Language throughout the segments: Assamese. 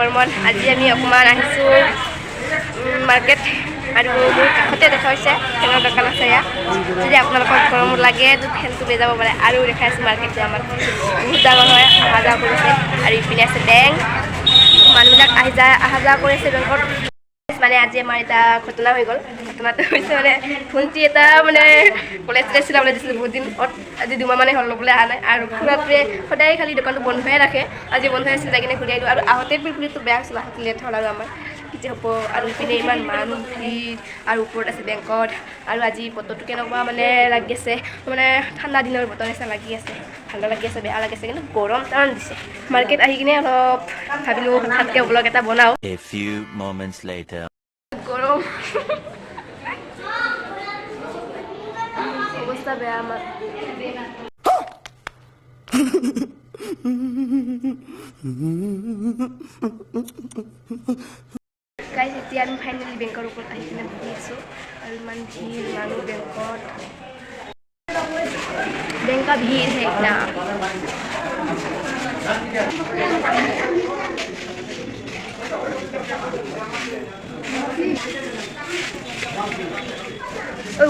বৰ্মন। আজি আমি অকণমান আহিছোঁ মাৰ্কেট আৰু মোৰ কাষতে দেখা হৈছে ফেনৰ দোকান আছে ইয়াত। যদি আপোনালোকৰ গৰম লাগে তো ফেনটো লৈ যাব পাৰে। আৰু দেখাই আছোঁ মাৰ্কেটটো আমাৰ বহুত ডাঙৰ হয়, অহা যোৱা কৰিছে। আৰু ইপিনে আছে বেংক, মানুহবিলাক অহা যোৱা কৰি আছে বেংকত। মানে আজি আমাৰ এটা ঘটনা হৈ গ'ল। ঘটনাটো হৈছে মানে ভণ্টি এটা মানে কলেজ চিলাবলৈ দিছিলোঁ বহুত দিন, আজি 2 মাহ মানে হ'ল ল'বলৈ অহা নাই। আৰু খুৰাটোৱে সদায় খালি দোকানটো বন্ধ হৈ ৰাখে, আজি বন্ধ হৈ আছিল, যাই কিনে ঘূৰাই দিওঁ। আৰু আহোঁতে পিলপিলিটো বেয়া হৈছিল, আহোঁতে লেট হ'ল আৰু আমাৰ কি যে হ'ব। আৰু ইপিনে ইমান মানুহ ভিৰ আৰু ওপৰত আছে বেংকত। আৰু আজি বতৰটো কেনেকুৱা মানে লাগি আছে, মানে ঠাণ্ডা দিনৰ বতৰ নিচিনা লাগি আছে। ভালো লাগি আছে, বেয়া লাগি আছে, কিন্তু গৰম টান দিছে। মাৰ্কেট আহি কিনে অলপ ভাবিলোঁ হঠাৎকৈ ব্লগ এটা বনাওঁ। A few moments later. গৰম অৱস্থা বেয়া আমাৰ। গাইজ এতিয়া আমি ফাইনেলি বেংকৰ ওপৰত আহি কিনে বহি আছোঁ। আৰু ইমান ভিৰ মানুহ বেংকত, বেংকা ভিৰ হে না।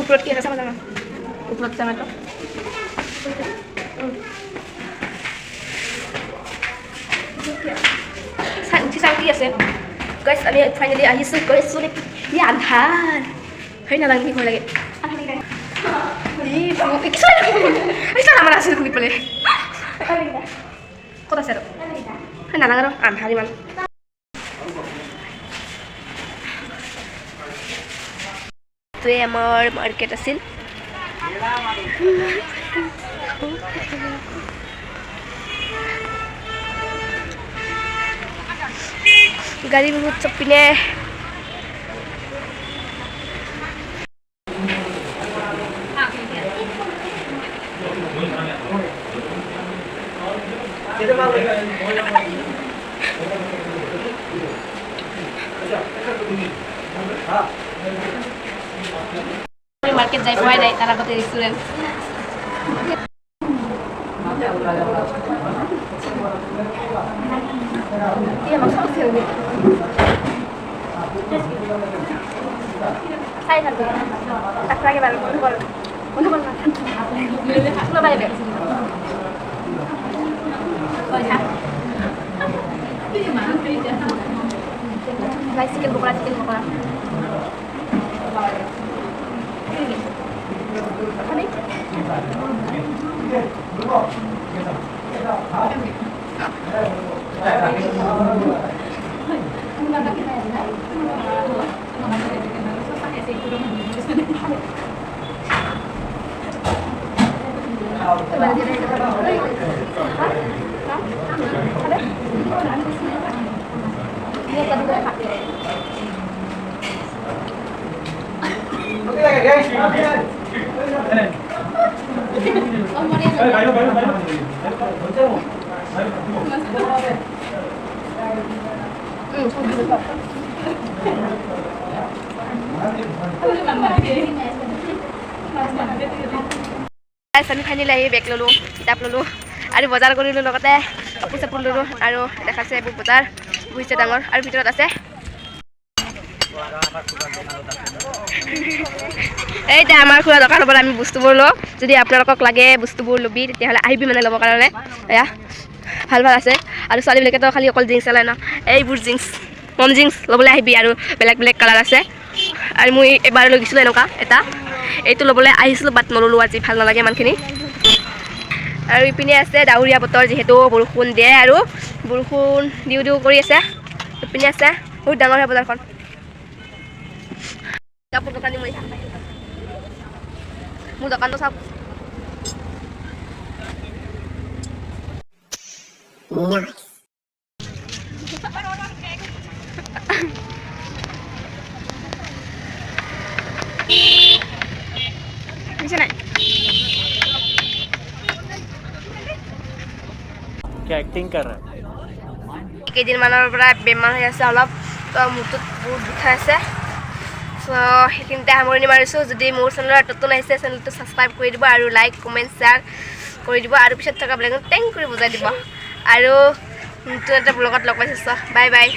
ওপৰত কি আছে চাব জানো, ওপৰত জানাটো কি আছে। গাইজ আমি ফাইনেলি আহিছোঁ, গৈছোঁ নেকি ই আন্ধাৰ হয় নালাগে, ভয় লাগে। আমাৰ আছিল শুনি পেলাই ক'ত আছে আৰু নালাগে আৰু আন্ধাৰ ইমান। এইটোৱে আমাৰ মাৰ্কেট আছিল। গাড়ী বহুত চব পিনে। মার্কেট যাই পাই নাই, তার আগতে restaurant. Chicken pakora, chicken pakora আমি ফাইনেলি আহি বেগ ল'লোঁ, কিতাপ ল'লোঁ আৰু বজাৰ কৰিলোঁ, লগতে কাপোৰ চাপোৰ ল'লোঁ। আৰু দেখাইছে এইবোৰ বজাৰ বুজিছে ডাঙৰ। আৰু ভিতৰত আছে এইটা আমাৰ খুৰা দোকানৰ পৰা আমি বস্তুবোৰ লওঁ। যদি আপোনালোকক লাগে বস্তুবোৰ ল'বি তেতিয়াহ'লে আহিবি মানে ল'বৰ কাৰণে। এয়া ভাল ভাল আছে। আৰু ছোৱালীবিলাকেতো খালি অকল জিন্স চালাই ন, এইবোৰ জিন্স মম জিন্স ল'বলৈ আহিবি। আৰু বেলেগ বেলেগ কালাৰ আছে। আৰু মই এবাৰ লৈ গৈছিলোঁ এনেকুৱা এটা, এইটো ল'বলৈ আহিছিলোঁ বাট নল'লোঁ, আজি ভাল নালাগে ইমানখিনি। আৰু ইপিনে আছে ডাৱৰীয়া বতৰ, যিহেতু বৰষুণ দিয়ে আৰু বৰষুণ দিও দিও কৰি আছে। ইপিনে আছে বহুত ডাঙৰ হয় বজাৰখন। কাপোৰ দোকানী মোৰ দোকানটো চাওক। क्या एक्टिंग कर रहा है? কেইদিনমানৰ পৰা বেমাৰ হৈ আছে অলপ, তো মূৰটোত বহুত বিষাই আছে। চ' সেইখিনিতে সামৰণি মাৰিছোঁ। যদি মোৰ চেনেলত নতুন আহিছে চেনেলটো ছাবস্ক্ৰাইব কৰি দিব আৰু লাইক কমেণ্ট শ্বেয়াৰ কৰি দিব। আৰু পিছত থকা বেলেগ টেং কৰি বজাই দিব। আৰু নতুন এটা ব্লগত লগ পাইছোঁ বাই বাই